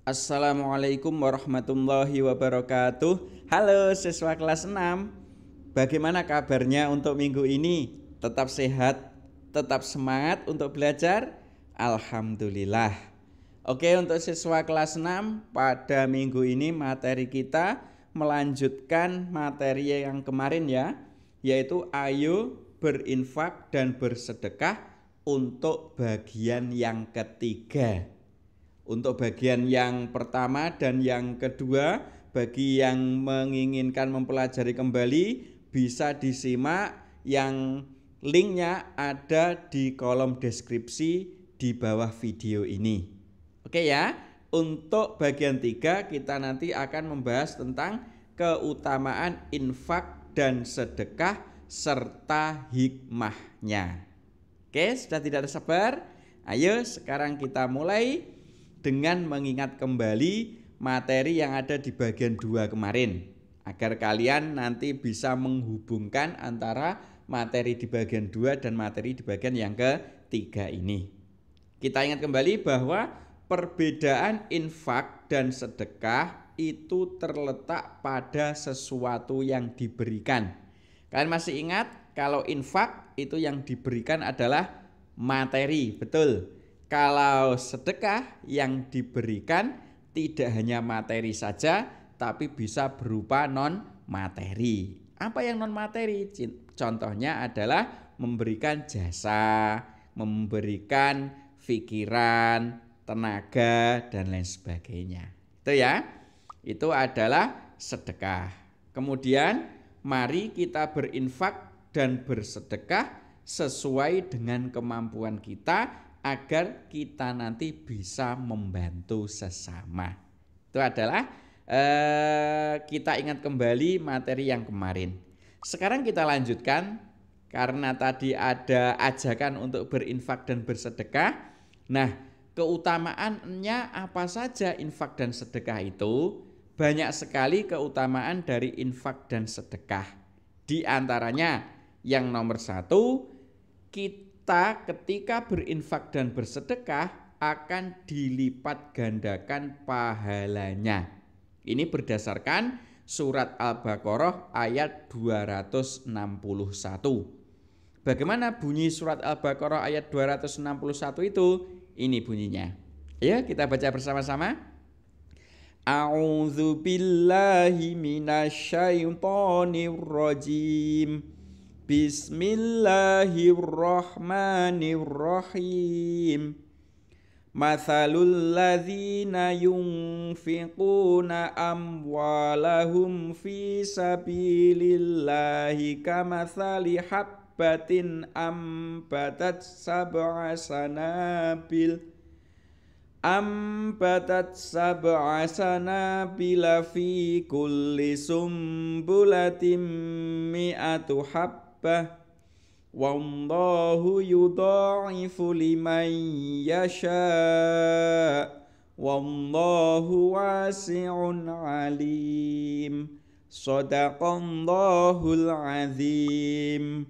Assalamualaikum warahmatullahi wabarakatuh. Halo siswa kelas 6. Bagaimana kabarnya untuk minggu ini? Tetap sehat, tetap semangat untuk belajar? Alhamdulillah. Oke, untuk siswa kelas 6, pada minggu ini materi kita melanjutkan materi yang kemarin ya, yaitu ayo berinfak dan bersedekah untuk bagian yang ketiga. Untuk bagian yang pertama dan yang kedua, bagi yang menginginkan mempelajari kembali bisa disimak, yang linknya ada di kolom deskripsi di bawah video ini. Oke ya, untuk bagian 3 kita nanti akan membahas tentang keutamaan infak dan sedekah serta hikmahnya. Oke, sudah tidak sabar? Ayo sekarang kita mulai dengan mengingat kembali materi yang ada di bagian 2 kemarin, agar kalian nanti bisa menghubungkan antara materi di bagian 2 dan materi di bagian yang ketiga ini. Kita ingat kembali bahwa perbedaan infak dan sedekah itu terletak pada sesuatu yang diberikan. Kalian masih ingat kalau infak itu yang diberikan adalah materi, betul. Kalau sedekah yang diberikan tidak hanya materi saja, tapi bisa berupa non materi. Apa yang non materi? Contohnya adalah memberikan jasa, memberikan pikiran, tenaga, dan lain sebagainya. Itu ya, itu adalah sedekah. Kemudian mari kita berinfak dan bersedekah sesuai dengan kemampuan kita, agar kita nanti bisa membantu sesama. Itu adalah kita ingat kembali materi yang kemarin. Sekarang kita lanjutkan, karena tadi ada ajakan untuk berinfak dan bersedekah. Nah, keutamaannya apa saja infak dan sedekah itu? Banyak sekali keutamaan dari infak dan sedekah. Di antaranya yang nomor 1, kita ketika berinfak dan bersedekah akan dilipat gandakan pahalanya. Ini berdasarkan surat Al-Baqarah ayat 261. Bagaimana bunyi surat Al-Baqarah ayat 261 itu? Ini bunyinya. Ya, kita baca bersama-sama. A'udzu billahi minasyaitonir rajim. Bismillahirrahmanirrahim. Mathalul ladzina yunfiquna amwalahum fi sabilillahi kamathali habbatin ambatat sab'a sanabila fi kulli sumbulatin mi'atu habbah. Wallahu yudha'ifu liman yasha. Wallahu wasi'un alim. Shadaqallahul azim.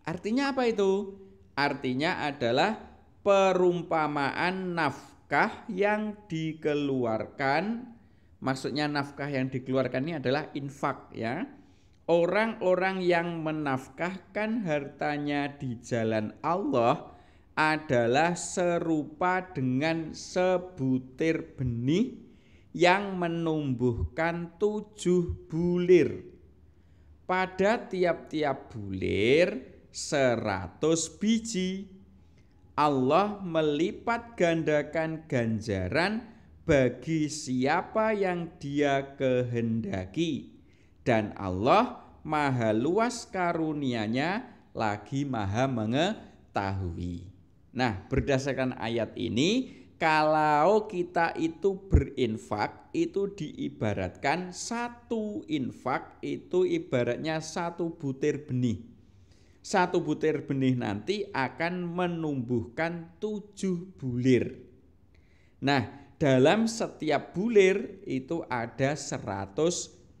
Artinya apa itu? Artinya adalah perumpamaan nafkah yang dikeluarkan. Maksudnya nafkah yang dikeluarkan ini adalah infak ya. Orang-orang yang menafkahkan hartanya di jalan Allah adalah serupa dengan sebutir benih yang menumbuhkan 7 bulir. Pada tiap-tiap bulir 100 biji. Allah melipat gandakan ganjaran bagi siapa yang Dia kehendaki. Dan Allah maha luas karunia-Nya, lagi maha mengetahui. Nah, berdasarkan ayat ini, kalau kita itu berinfak, itu diibaratkan satu infak itu ibaratnya satu butir benih. Satu butir benih nanti akan menumbuhkan 7 bulir. Nah, dalam setiap bulir itu ada 100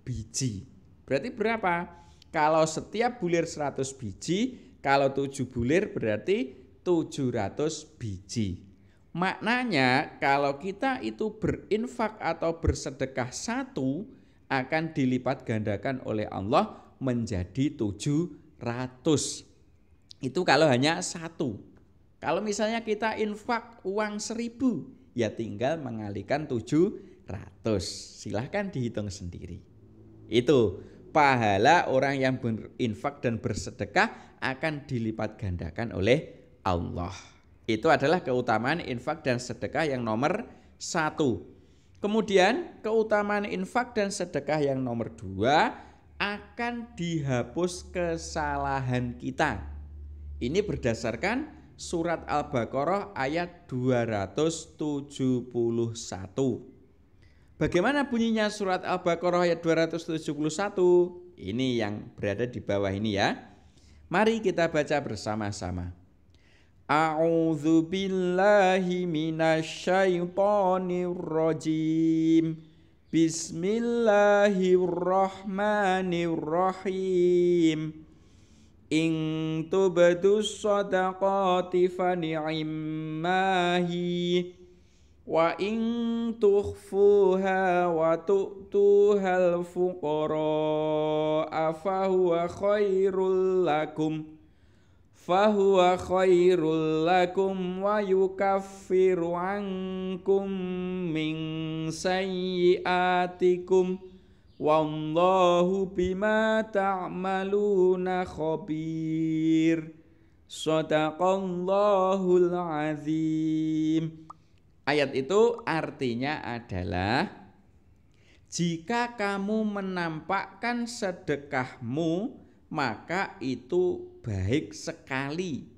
biji. Berarti berapa? Kalau setiap bulir 100 biji, kalau 7 bulir berarti 700 biji. Maknanya kalau kita itu berinfak atau bersedekah 1 akan dilipat gandakan oleh Allah menjadi 700. Itu kalau hanya 1. Kalau misalnya kita infak uang 1.000, ya tinggal mengalihkan 700. Silahkan dihitung sendiri. Itu pahala orang yang berinfak dan bersedekah akan dilipat gandakan oleh Allah. Itu adalah keutamaan infak dan sedekah yang nomor 1. Kemudian keutamaan infak dan sedekah yang nomor 2, akan dihapus kesalahan kita. Ini berdasarkan surat Al-Baqarah ayat 271. Bagaimana bunyinya surat Al-Baqarah ayat 271? Ini yang berada di bawah ini ya. Mari kita baca bersama-sama. A'udzu billahi minasyaitonir rajim. Bismillahirrahmanirrahim. In tubdus shadaqati fa ni'immahi wa in tukhfuha wa tu'tuhal fuqara fa huwa khairul lakum wa yukaffiru ankum min sayyiatikum wallahu bima ta'maluna khabir. Shadaqallahul azim. Ayat itu artinya adalah, jika kamu menampakkan sedekahmu maka itu baik sekali,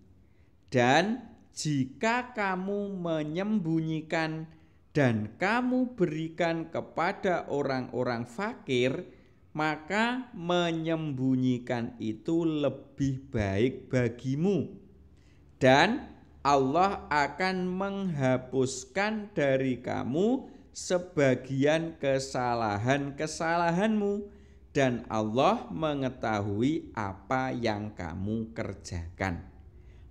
dan jika kamu menyembunyikan dan kamu berikan kepada orang-orang fakir, maka menyembunyikan itu lebih baik bagimu, dan Allah akan menghapuskan dari kamu sebagian kesalahan-kesalahanmu, dan Allah mengetahui apa yang kamu kerjakan.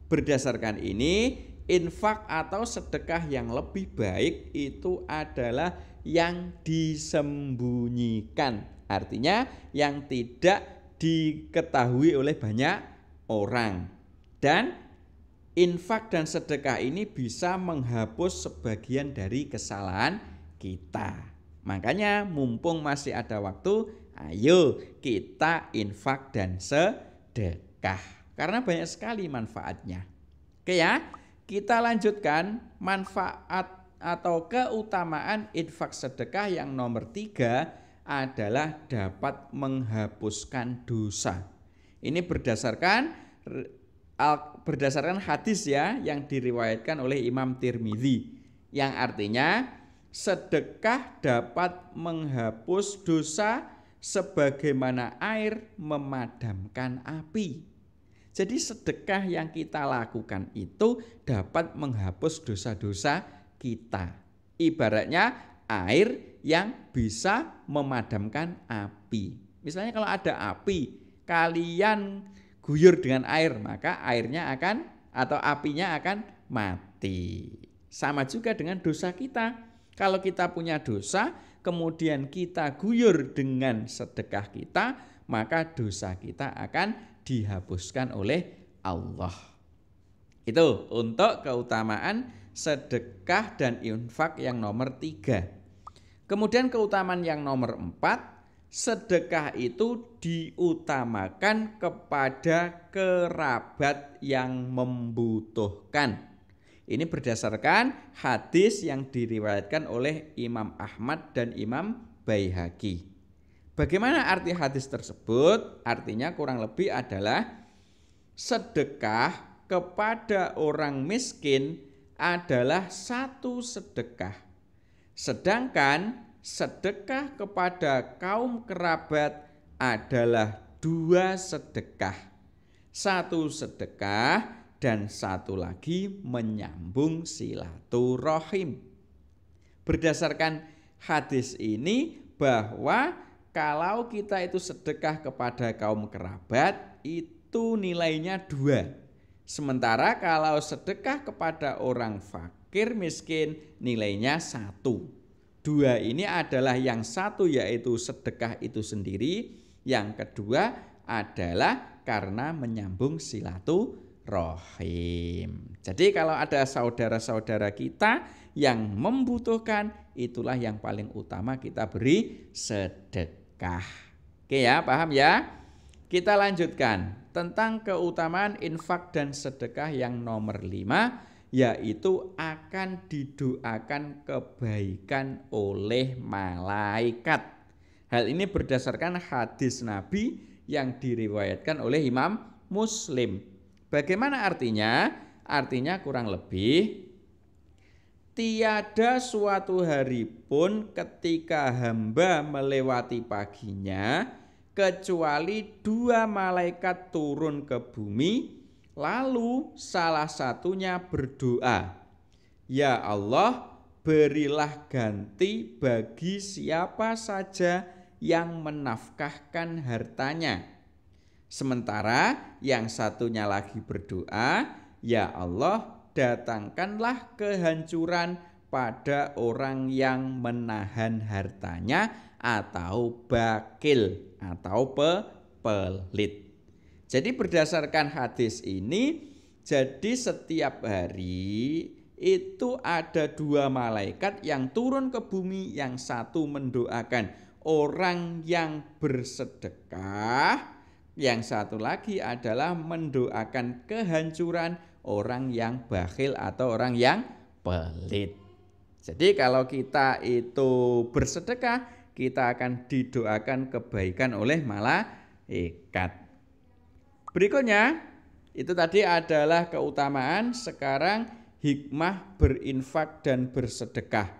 Berdasarkan ini, infak atau sedekah yang lebih baik itu adalah yang disembunyikan. Artinya yang tidak diketahui oleh banyak orang. Dan infak dan sedekah ini bisa menghapus sebagian dari kesalahan kita. Makanya mumpung masih ada waktu, ayo kita infak dan sedekah. Karena banyak sekali manfaatnya. Oke ya, kita lanjutkan manfaat atau keutamaan infak sedekah yang nomor 3 adalah dapat menghapuskan dosa. Ini berdasarkan hadis ya yang diriwayatkan oleh Imam Tirmidzi, yang artinya sedekah dapat menghapus dosa sebagaimana air memadamkan api. Jadi sedekah yang kita lakukan itu dapat menghapus dosa-dosa kita. Ibaratnya air yang bisa memadamkan api. Misalnya kalau ada api, kalian guyur dengan air, maka airnya akan atau apinya akan mati. Sama juga dengan dosa kita. Kalau kita punya dosa, kemudian kita guyur dengan sedekah kita, maka dosa kita akan dihapuskan oleh Allah. Itu untuk keutamaan sedekah dan infak yang nomor 3. Kemudian keutamaan yang nomor 4, sedekah itu diutamakan kepada kerabat yang membutuhkan. Ini berdasarkan hadis yang diriwayatkan oleh Imam Ahmad dan Imam Baihaqi. Bagaimana arti hadis tersebut? Artinya kurang lebih adalah sedekah kepada orang miskin adalah satu sedekah. Sedangkan sedekah kepada kaum kerabat adalah 2 sedekah. Satu sedekah dan satu lagi menyambung silaturahim. Berdasarkan hadis ini bahwa kalau kita itu sedekah kepada kaum kerabat itu nilainya 2. Sementara kalau sedekah kepada orang fakir fakir miskin nilainya 1. 2 ini adalah yang 1 yaitu sedekah itu sendiri. Yang kedua adalah karena menyambung silaturahim. Jadi kalau ada saudara-saudara kita yang membutuhkan, itulah yang paling utama kita beri sedekah. Oke ya, paham ya? Kita lanjutkan tentang keutamaan infak dan sedekah yang nomor 5, yaitu akan didoakan kebaikan oleh malaikat. Hal ini berdasarkan hadis Nabi yang diriwayatkan oleh Imam Muslim. Bagaimana artinya? Artinya kurang lebih, tiada suatu hari pun ketika hamba melewati paginya kecuali 2 malaikat turun ke bumi, lalu salah satunya berdoa, "Ya Allah, berilah ganti bagi siapa saja yang menafkahkan hartanya." Sementara yang satunya lagi berdoa, "Ya Allah, datangkanlah kehancuran pada orang yang menahan hartanya atau bakil atau pelit." Jadi berdasarkan hadis ini, jadi setiap hari itu ada 2 malaikat yang turun ke bumi, yang satu mendoakan orang yang bersedekah, yang satu lagi adalah mendoakan kehancuran orang yang bakhil atau orang yang pelit. Jadi kalau kita itu bersedekah, kita akan didoakan kebaikan oleh malaikat. Berikutnya, itu tadi adalah keutamaan. Sekarang hikmah berinfak dan bersedekah.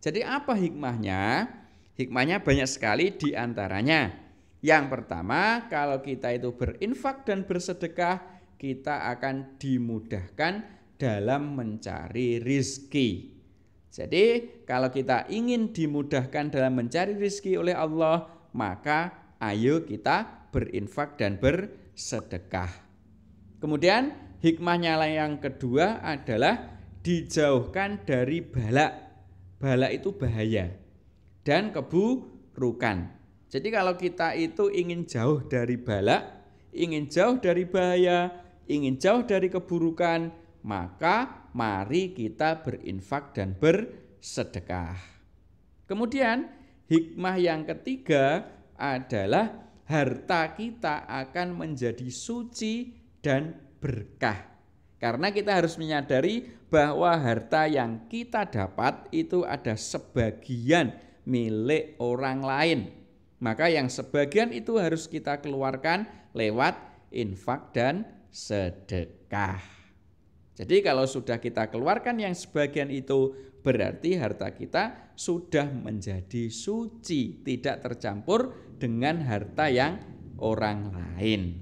Jadi apa hikmahnya? Hikmahnya banyak sekali di antaranya. Yang pertama, kalau kita itu berinfak dan bersedekah, kita akan dimudahkan dalam mencari rizki. Jadi kalau kita ingin dimudahkan dalam mencari rizki oleh Allah, maka ayo kita berinfak dan bersedekah. Kemudian hikmahnya yang kedua adalah dijauhkan dari bala. Bala itu bahaya dan keburukan. Jadi kalau kita itu ingin jauh dari bala, ingin jauh dari bahaya, ingin jauh dari keburukan, maka mari kita berinfak dan bersedekah. Kemudian hikmah yang ketiga adalah harta kita akan menjadi suci dan berkah. Karena kita harus menyadari bahwa harta yang kita dapat itu ada sebagian milik orang lain. Maka yang sebagian itu harus kita keluarkan lewat infak dan sedekah. Jadi kalau sudah kita keluarkan yang sebagian itu, berarti harta kita sudah menjadi suci, tidak tercampur dengan harta yang orang lain.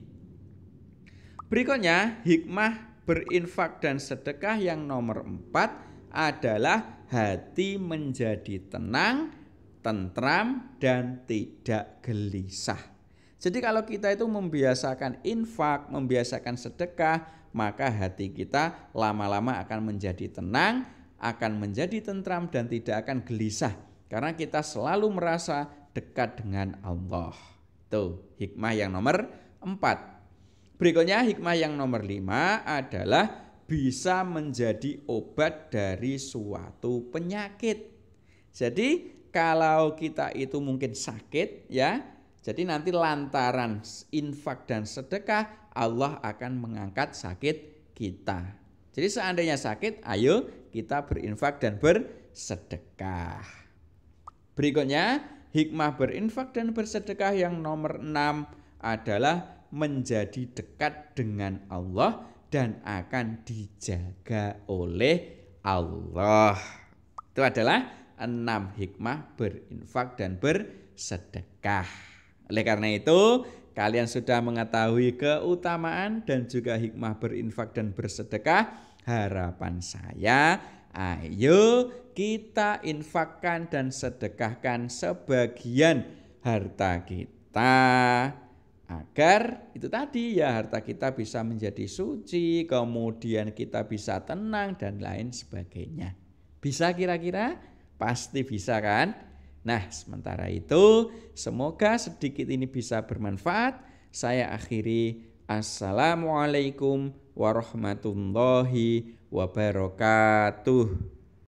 Berikutnya, hikmah berinfak dan sedekah yang nomor 4 adalah hati menjadi tenang, tentram, dan tidak gelisah. Jadi kalau kita itu membiasakan infak, membiasakan sedekah, maka hati kita lama-lama akan menjadi tenang, akan menjadi tentram, dan tidak akan gelisah. Karena kita selalu merasa dekat dengan Allah. Itu hikmah yang nomor 4. Berikutnya hikmah yang nomor 5 adalah bisa menjadi obat dari suatu penyakit. Jadi kalau kita itu mungkin sakit ya, jadi nanti lantaran infak dan sedekah Allah akan mengangkat sakit kita. Jadi seandainya sakit, ayo kita berinfak dan bersedekah. Berikutnya, hikmah berinfak dan bersedekah yang nomor 6 adalah menjadi dekat dengan Allah dan akan dijaga oleh Allah. Itu adalah 6 hikmah berinfak dan bersedekah. Oleh karena itu, kalian sudah mengetahui keutamaan dan juga hikmah berinfak dan bersedekah. Harapan saya, ayo kita infakkan dan sedekahkan sebagian harta kita agar itu tadi ya harta kita bisa menjadi suci, kemudian kita bisa tenang dan lain sebagainya. Bisa kira-kira? Pasti bisa kan? Nah, sementara itu semoga sedikit ini bisa bermanfaat. Saya akhiri. Assalamualaikum warahmatullahi wabarakatuh.